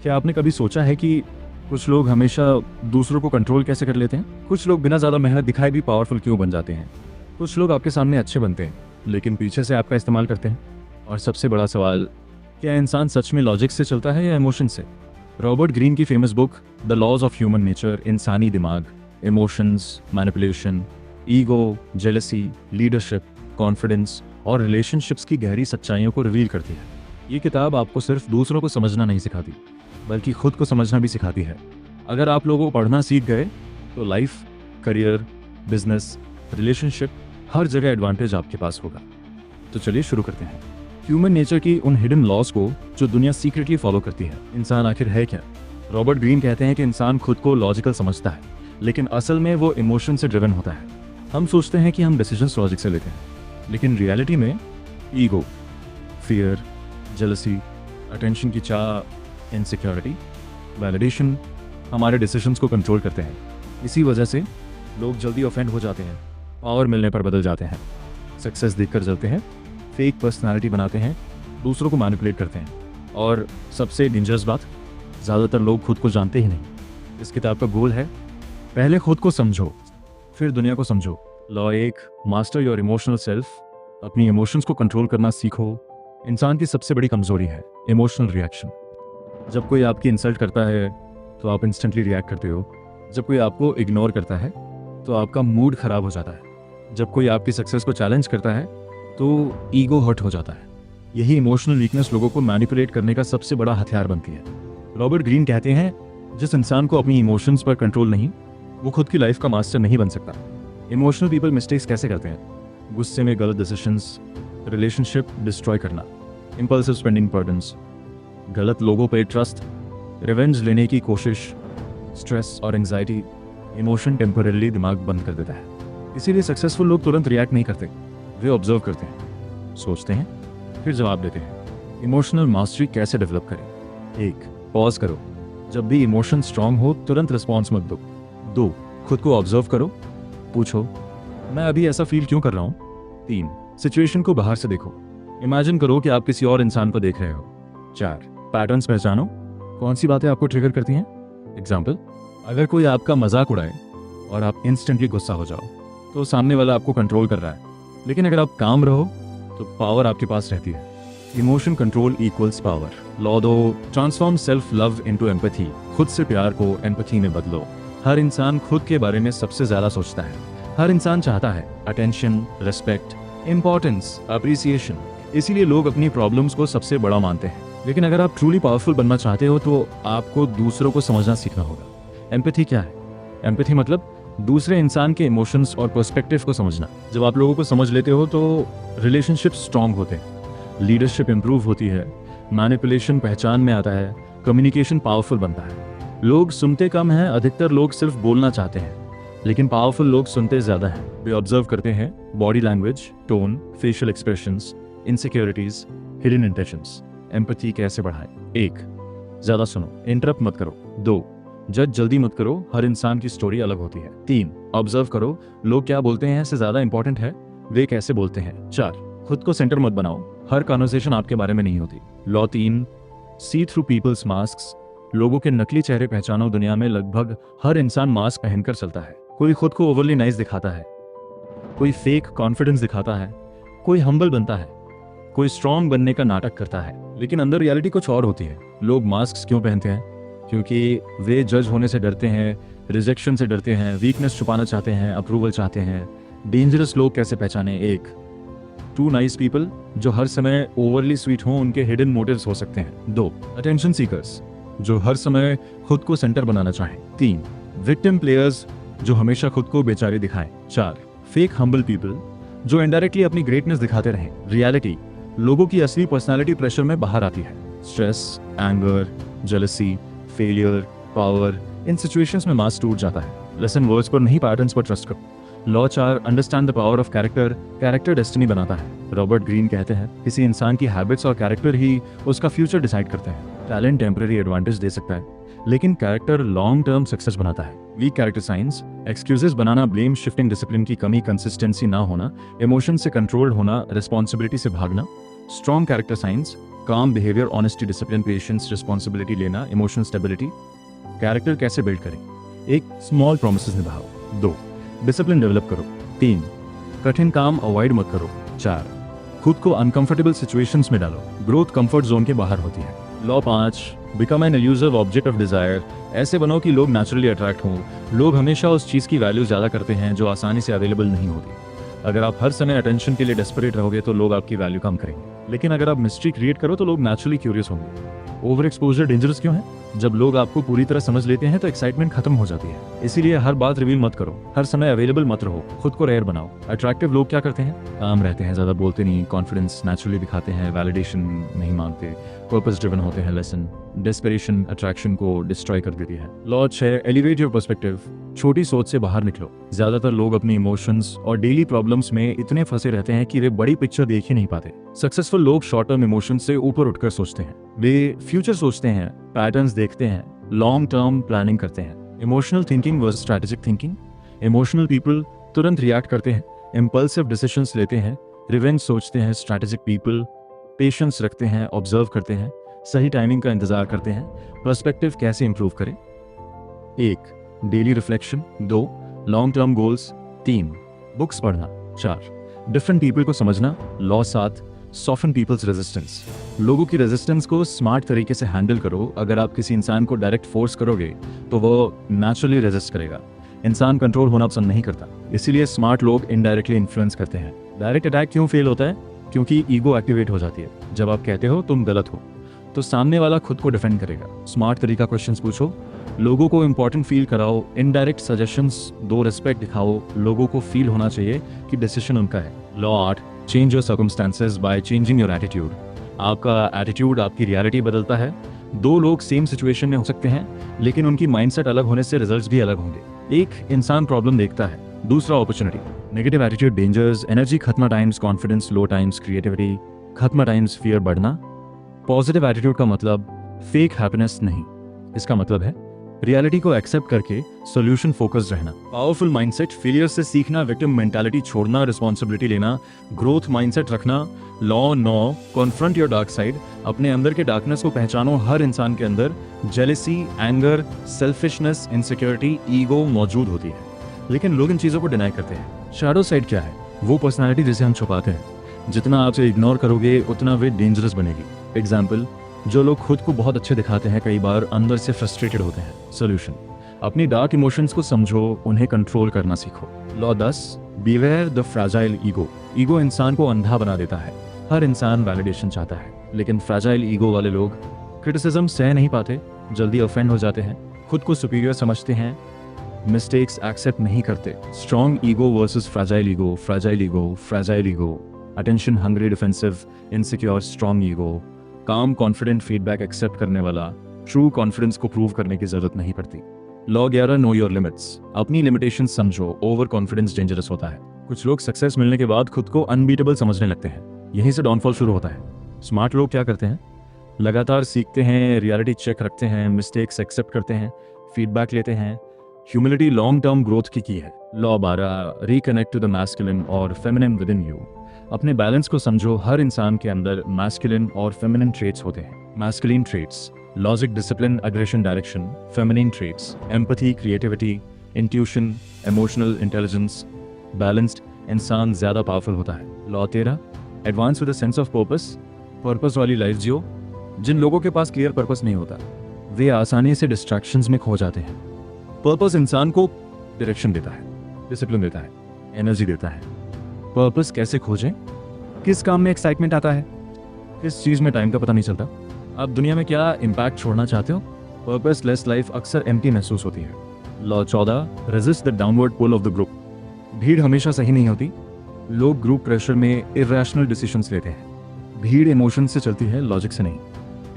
क्या आपने कभी सोचा है कि कुछ लोग हमेशा दूसरों को कंट्रोल कैसे कर लेते हैं? कुछ लोग बिना ज़्यादा मेहनत दिखाए भी पावरफुल क्यों बन जाते हैं? कुछ लोग आपके सामने अच्छे बनते हैं लेकिन पीछे से आपका इस्तेमाल करते हैं। और सबसे बड़ा सवाल, क्या इंसान सच में लॉजिक से चलता है या इमोशन से? रॉबर्ट ग्रीन की famous book the laws of human nature इंसानी दिमाग, emotions, manipulation, ego, jealousy, leadership, confidence और रिलेशनशिप्स की गहरी सच्चाइयों को रिवील करती है। ये किताब आपको सिर्फ दूसरों को समझना नहीं सिखाती, बल्कि खुद को समझना भी सिखाती है। अगर आप लोगों को पढ़ना सीख गए तो लाइफ, करियर, बिजनेस, रिलेशनशिप, हर जगह एडवांटेज आपके पास होगा। तो चलिए शुरू करते हैं ह्यूमन नेचर की उन हिडन लॉज को जो दुनिया सीक्रेटली फॉलो करती है। इंसान आखिर है क्या? रॉबर्ट ग्रीन कहते हैं कि इंसान खुद को लॉजिकल समझता है, लेकिन असल में वो इमोशन से ड्रिवन होता है। हम सोचते हैं कि हम डिसीजंस लॉजिक से लेते हैं, लेकिन रियलिटी में ईगो, फियर, जेलसी, अटेंशन की चाह, इनसिक्योरिटी, वैलिडेशन हमारे डिसीजंस को कंट्रोल करते हैं। इसी वजह से लोग जल्दी ऑफेंड हो जाते हैं, पावर मिलने पर बदल जाते हैं, सक्सेस देखकर जलते हैं, फेक पर्सनालिटी बनाते हैं, दूसरों को मैनिपुलेट करते हैं। और सबसे डेंजरस बात, ज़्यादातर लोग खुद को जानते ही नहीं। इस किताब का गोल है, पहले खुद को समझो, फिर दुनिया को समझो। Law 1, master your emotional self. अपनी इमोशंस को कंट्रोल करना सीखो। इंसान की सबसे बड़ी कमजोरी है इमोशनल रिएक्शन। जब कोई आपकी इंसल्ट करता है तो आप इंस्टेंटली रिएक्ट करते हो। जब कोई आपको इग्नोर करता है तो आपका मूड खराब हो जाता है। जब कोई आपकी सक्सेस को चैलेंज करता है तो ईगो हर्ट हो जाता है। यही इमोशनल वीकनेस लोगों को मैनिपुलेट करने का सबसे बड़ा हथियार बनती है। रॉबर्ट ग्रीन कहते हैं, जिस इंसान को अपनी इमोशंस पर कंट्रोल नहीं, वो खुद की लाइफ का मास्टर नहीं बन सकता। इमोशनल पीपल मिस्टेक्स कैसे करते हैं? गुस्से में गलत डिसीजंस, रिलेशनशिप डिस्ट्रॉय करना, इंपल्सिव स्पेंडिंग पैटर्न्स, गलत लोगों पे ट्रस्ट, रिवेंज लेने की कोशिश, स्ट्रेस और एंजाइटी। इमोशन टेम्पररीली दिमाग बंद कर देता है। इसीलिए सक्सेसफुल लोग तुरंत रिएक्ट नहीं करते, वे ऑब्जर्व करते हैं, सोचते हैं, फिर जवाब देते हैं। इमोशनल मास्टरी कैसे डेवलप करें? 1, पॉज करो। जब भी इमोशन स्ट्रांग हो तुरंत रिस्पॉन्स मत दो। 2, खुद को ऑब्जर्व करो, पूछो मैं अभी ऐसा फील क्यों कर रहा हूँ। 3, सिचुएशन को बाहर से देखो, इमेजिन करो कि आप किसी और इंसान को देख रहे हो। 4, पैटर्न्स पहचानो, कौन सी बातें आपको ट्रिगर करती हैं। एग्जाम्पल, अगर कोई आपका मजाक उड़ाए और आप इंस्टेंटली गुस्सा हो जाओ तो सामने वाला आपको कंट्रोल कर रहा है, लेकिन अगर आप काम रहो तो पावर आपके पास रहती है। Emotion control equals power. Law 2, transform self love into empathy. खुद से प्यार को एम्पैथी में बदलो। हर इंसान खुद के बारे में सबसे ज्यादा सोचता है। हर इंसान चाहता है अटेंशन, रिस्पेक्ट, इंपॉर्टेंस, अप्रिसिएशन। इसीलिए लोग अपनी प्रॉब्लम्स को सबसे बड़ा मानते हैं। लेकिन अगर आप ट्रूली पावरफुल बनना चाहते हो तो आपको दूसरों को समझना सीखना होगा। एम्पैथी क्या है? एम्पैथी मतलब दूसरे इंसान के इमोशंस और पर्सपेक्टिव को समझना। जब आप लोगों को समझ लेते हो तो रिलेशनशिप स्ट्रांग होते हैं, लीडरशिप इंप्रूव होती है, मैनिपुलेशन पहचान में आता है, कम्युनिकेशन पावरफुल बनता है। लोग सुनते कम हैं, अधिकतर लोग सिर्फ बोलना चाहते हैं, लेकिन पावरफुल लोग सुनते ज्यादा हैं। वे ऑब्जर्व करते हैं body language, tone, facial expressions, insecurities, hidden intentions. Empathy कैसे बढ़ाएं? 1, ज्यादा सुनो, इंटरप्ट मत करो। 2, जज जल्दी मत करो, हर इंसान की स्टोरी अलग होती है। 3, ऑब्जर्व करो, लोग क्या बोलते हैं इससे ज्यादा इंपॉर्टेंट है वे कैसे बोलते हैं। 4, खुद को सेंटर मत बनाओ, हर कॉन्वर्सेशन आपके बारे में नहीं होती। लॉ 3, सी थ्रू पीपल्स मास्क्स। लोगों के नकली चेहरे पहचानो। दुनिया में लगभग हर इंसान मास्क पहनकर चलता है। कोई खुद को ओवरली नाइस दिखाता है, कोई फेक कॉन्फिडेंस दिखाता है, कोई हम्बल बनता है, कोई स्ट्रांग बनने का नाटक करता है, लेकिन अंदर रियलिटी कुछ और होती है। लोग मास्क क्यों पहनते हैं? क्योंकि वे जज होने से डरते हैं, रिजेक्शन से डरते हैं, वीकनेस छुपाना चाहते हैं, अप्रूवल चाहते हैं। डेंजरस लोग कैसे पहचाने? 1, टू नाइस पीपल, जो हर समय ओवरली स्वीट हों, उनके हिडन मोटिव्स हो सकते हैं। 2, अटेंशन सीकर्स, जो हर समय खुद को सेंटर बनाना चाहें। 3, विक्टिम प्लेयर्स, जो हमेशा खुद को बेचारे दिखाएं। 4, फेक हम्बल पीपल, जो इनडायरेक्टली अपनी ग्रेटनेस दिखाते रहें। रियलिटी, लोगों की असली पर्सनालिटी प्रेशर में बाहर आती है। Stress, anger, jealousy, failure, power, इन सिचुएशंस में मास्क टूट जाता है। लेसन वर्ड्स पर नहीं, पैटर्न्स पर ट्रस्ट करो। Law 4, understand the power of character. Character destiny बनाता है। रॉबर्ट ग्रीन कहते हैं, किसी इंसान की हैबिट्स और कैरेक्टर ही उसका फ्यूचर डिसाइड करते हैं। टैलेंट टेम्पररी एडवांटेज दे सकता है, लेकिन कैरेक्टर लॉन्ग टर्म सक्सेस बनाता है। वीक कैरेक्टर साइंस, एक्सक्यूजेस बनाना, ब्लेम शिफ्टिंग, डिसिप्लिन की कमी, कंसिस्टेंसी ना होना, इमोशन से कंट्रोल्ड होना, रिस्पॉन्सिबिलिटी से भागना। स्ट्रॉन्ग कैरेक्टर साइंस, काम behaviour, honesty, discipline, patience, responsibility लेना, इमोशनल स्टेबिलिटी। कैरेक्टर कैसे बिल्ड करें? 1. स्मॉल प्रोमिसेस निभाओ। 2. डिसिप्लिन डेवलप करो। 3. कठिन काम अवॉइड मत करो। 4. खुद को अनकंफर्टेबल सिचुएशंस में डालो। ग्रोथ कंफर्ट जोन के बाहर होती है। Law 5. Become an elusive object of desire. ऐसे बनो कि लोग नेचुरली अट्रैक्ट हों। लोग हमेशा उस चीज़ की वैल्यू ज़्यादा करते हैं जो आसानी से अवेलेबल नहीं होती। अगर आप हर समय अटेंशन के लिए डेस्परेट रहोगे तो लोग आपकी वैल्यू कम करेंगे, लेकिन अगर आप मिस्ट्री क्रिएट करो तो लोग नेचुरली क्यूरियस होंगे। ओवर एक्सपोजर डेंजरस क्यों है? जब लोग आपको पूरी तरह समझ लेते हैं तो एक्साइटमेंट खत्म हो जाती है। इसीलिए हर बात रिवील मत करो, हर समय अवेलेबल मत रहो, खुद को रेयर बनाओ। अट्रैक्टिव लोग क्या करते हैं? काम रहते हैं, ज़्यादा बोलते नहीं, कॉन्फिडेंस नेचुरली दिखाते हैं, वैलिडेशन नहीं मांगते, पर्पस ड्रिवन होते हैं। लेसन डेस्परेशन अट्रैक्शन को डिस्ट्रॉय कर देती है। लॉ 6. Elevate your perspective. छोटी सोच से बाहर निकलो। ज्यादातर लोग अपने इमोशंस और डेली प्रॉब्लम्स में इतने फंसे रहते हैं कि वे बड़ी पिक्चर देख ही नहीं पाते। सक्सेसफुल लोग शॉर्ट टर्म इमोशन से ऊपर उठकर सोचते हैं। वे फ्यूचर सोचते हैं, पैटर्न्स देखते हैं, लॉन्ग टर्म प्लानिंग करते हैं। Emotional thinking versus strategic thinking. Emotional people तुरंत रिएक्ट करते हैं, इम्पल्सिव डिसीजंस लेते हैं, रिवेंज सोचते हैं। स्ट्रेटेजिक पीपल पेशेंस रखते हैं, ऑब्जर्व करते हैं, सही टाइमिंग का इंतजार करते हैं। पर्सपेक्टिव कैसे इंप्रूव करें? 1. Daily reflection. 2. Long term goals. 3. Books पढ़ना। 4. डिफरेंट पीपल को समझना। लॉ 7. Soften people's resistance. लोगों की रेजिस्टेंस को स्मार्ट तरीके से हैंडल करो। अगर आप किसी इंसान को डायरेक्ट फोर्स करोगे तो वो नेचुरली रेजिस्ट करेगा। इंसान कंट्रोल होना पसंद नहीं करता, इसीलिए स्मार्ट लोग इनडायरेक्टली इन्फ्लुएंस करते हैं। डायरेक्ट अटैक क्यों फेल होता है? क्योंकि ईगो एक्टिवेट हो जाती है। जब आप कहते हो तुम गलत हो तो सामने वाला खुद को डिफेंड करेगा। स्मार्ट तरीका क्वेश्चंस पूछो, लोगों को इंपॉर्टेंट फील कराओ, इनडायरेक्ट सजेशंस दो, रिस्पेक्ट दिखाओ। लोगों को फील होना चाहिए कि डिसीजन उनका है। Law 8. Change your circumstances by changing your attitude. आपका एटीट्यूड आपकी रियलिटी बदलता है। दो लोग सेम सिचुएशन में हो सकते हैं, लेकिन उनकी माइंडसेट अलग होने से रिजल्ट्स भी अलग होंगे। एक इंसान प्रॉब्लम देखता है, दूसरा opportunity. Negative attitude dangers, energy खत्म times confidence low times creativity, खत्म टाइम्स फियर बढ़ना। पॉजिटिव एटीट्यूड का मतलब फेक हैप्पीनेस नहीं, इसका मतलब है रियलिटी को एक्सेप्ट करके सॉल्यूशन फोकस्ड रहना। पावरफुल माइंडसेट, फेलियर से सीखना, विक्टिम मेंटालिटी छोड़ना, रिस्पॉन्सिबिलिटी लेना, ग्रोथ माइंडसेट रखना। Law 9. Confront your dark side. अपने अंदर के डार्कनेस को पहचानो। हर इंसान के अंदर jealousy, anger, selfishness, insecurity, ego मौजूद होती है, लेकिन लोग इन चीजों को डिनाई करते हैं। शैडो साइड क्या है? वो पर्सनैलिटी जिसे हम छुपाते हैं। जितना आप इसे इग्नोर करोगे उतना वे डेंजरस बनेगी। एग्जाम्पल, जो लोग खुद को बहुत अच्छे दिखाते हैं कई बार अंदर से फ्रस्ट्रेटेड होते हैं। सोल्यूशन, अपनी डार्क इमोशंस को समझो, उन्हें कंट्रोल करना सीखो। Law 10. Beware the fragile ego. Ego इंसान को अंधा बना देता है। हर इंसान वैलिडेशन चाहता है, लेकिन फ्रैजाइल ईगो वाले लोग क्रिटिसिज्म सह नहीं पाते, जल्दी ऑफेंड हो जाते हैं, खुद को सुपीरियर समझते हैं, मिस्टेक्स एक्सेप्ट नहीं करते। Strong ego versus fragile ego, fragile ego, fragile ego. Attention hungry, defensive, insecure, strong ego. काम, कॉन्फिडेंट, फीडबैक एक्सेप्ट करने वाला। ट्रू कॉन्फिडेंस को प्रूव करने की जरूरत नहीं पड़ती। लॉ 11. Know your limits. अपनी लिमिटेशन समझो। ओवर कॉन्फिडेंस डेंजरस होता है। कुछ लोग सक्सेस मिलने के बाद खुद को अनबीटेबल समझने लगते हैं, यहीं से डाउनफॉल शुरू होता है। स्मार्ट लोग क्या करते हैं? लगातार सीखते हैं, रियलिटी चेक रखते हैं, मिस्टेक्स एक्सेप्ट करते हैं, फीडबैक लेते हैं। ह्यूमिलिटी लॉन्ग टर्म ग्रोथ की है। Law 12. Reconnect to the masculine और फेमिनिन विद इन यू। अपने बैलेंस को समझो। हर इंसान के अंदर मैस्कुलिन और फेमिनिन ट्रेट्स होते हैं। Masculine traits logic, discipline, aggression, direction. Feminine traits empathy, creativity, intuition, emotional intelligence. Balanced इंसान ज्यादा पावरफुल होता है। Law 13. Advance with a sense of purpose. Purpose वाली लाइफ जियो। जिन लोगों के पास क्लियर पर्पस नहीं होता वे आसानी से डिस्ट्रैक्शंस में खो जाते हैं। पर्पस इंसान को डायरेक्शन देता है, डिसिप्लिन देता है, एनर्जी देता है। पर्पस कैसे खोजें? किस काम में एक्साइटमेंट आता है, किस चीज में टाइम का पता नहीं चलता। आप दुनिया में क्या इम्पैक्ट छोड़ना चाहते हो? पर्पस लेस लाइफ अक्सर एम्प्टी महसूस होती है। Law 14. Resist the downward pull of the group. भीड़ हमेशा सही नहीं होती। लोग ग्रुप प्रेशर में इरैशनल डिसीजंस लेते हैं। भीड़ इमोशन से चलती है, लॉजिक से नहीं।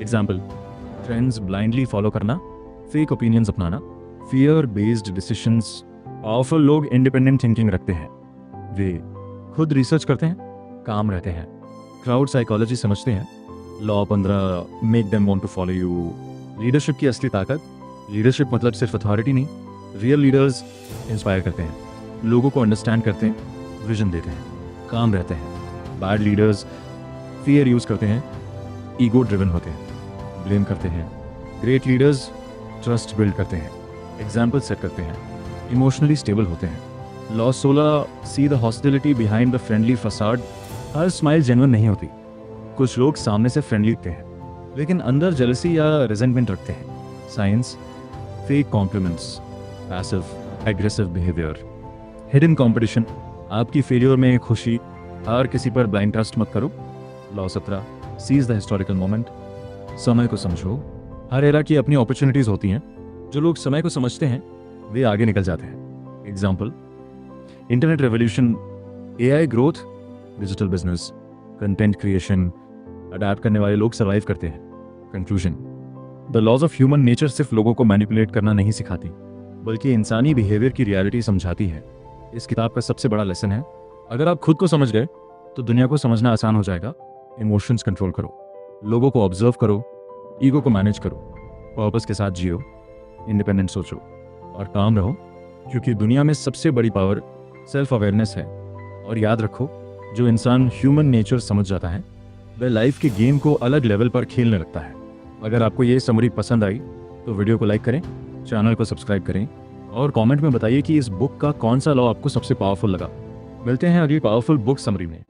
एग्जाम्पल, ट्रेंड्स ब्लाइंडली फॉलो करना, फेक ओपिनियंस अपनाना, फियर बेस्ड डिसीजंस। पावरफुल लोग इंडिपेंडेंट थिंकिंग रखते हैं। वे खुद रिसर्च करते हैं, काम रहते हैं, क्राउड साइकोलॉजी समझते हैं। Law 15. Make them want to follow you. Leadership की असली ताकत, लीडरशिप मतलब सिर्फ अथॉरिटी नहीं। रियल लीडर्स इंस्पायर करते हैं, लोगों को अंडरस्टैंड करते हैं, विजन देते हैं, काम रहते हैं। बैड लीडर्स फियर यूज करते हैं, ईगो ड्रिवन होते हैं, ब्लेम करते हैं। ग्रेट लीडर्स ट्रस्ट बिल्ड करते हैं, एग्जाम्पल सेट करते हैं, इमोशनली स्टेबल होते हैं। Law 16, see the hostility behind the friendly facade. Her smile genuine नहीं होती। कुछ लोग सामने से फ्रेंडली दिखते हैं लेकिन अंदर जेलसी या रिजेंटमेंट रखते हैं। Science, fake compliments, passive aggressive behaviour, hidden competition. आपकी फेलियर में खुशी, हर किसी पर ब्लाइंड ट्रस्ट मत करो। Law 17, seize the historical moment. समय को समझो। हर एरा की अपनी अपॉर्चुनिटीज होती हैं। जो लोग समय को समझते हैं वे आगे निकल जाते हैं। Example, internet revolution, AI growth, digital business, content creation. Adapt करने वाले लोग सर्वाइव करते हैं। Conclusion, the laws of human nature सिर्फ लोगों को मैनिपुलेट करना नहीं सिखाती बल्कि इंसानी बिहेवियर की रियलिटी समझाती है। इस किताब का सबसे बड़ा लेसन है, अगर आप खुद को समझ गए तो दुनिया को समझना आसान हो जाएगा। इमोशंस कंट्रोल करो, लोगों को ऑब्जर्व करो, ईगो को मैनेज करो, पर्पस के साथ जियो, इंडिपेंडेंट सोचो और काम रहो, क्योंकि दुनिया में सबसे बड़ी पावर सेल्फ अवेयरनेस है। और याद रखो, जो इंसान ह्यूमन नेचर समझ जाता है वह लाइफ के गेम को अलग लेवल पर खेलने लगता है। अगर आपको ये समरी पसंद आई तो वीडियो को लाइक करें, चैनल को सब्सक्राइब करें और कमेंट में बताइए कि इस बुक का कौन सा लॉ आपको सबसे पावरफुल लगा। मिलते हैं अगली पावरफुल बुक समरी में।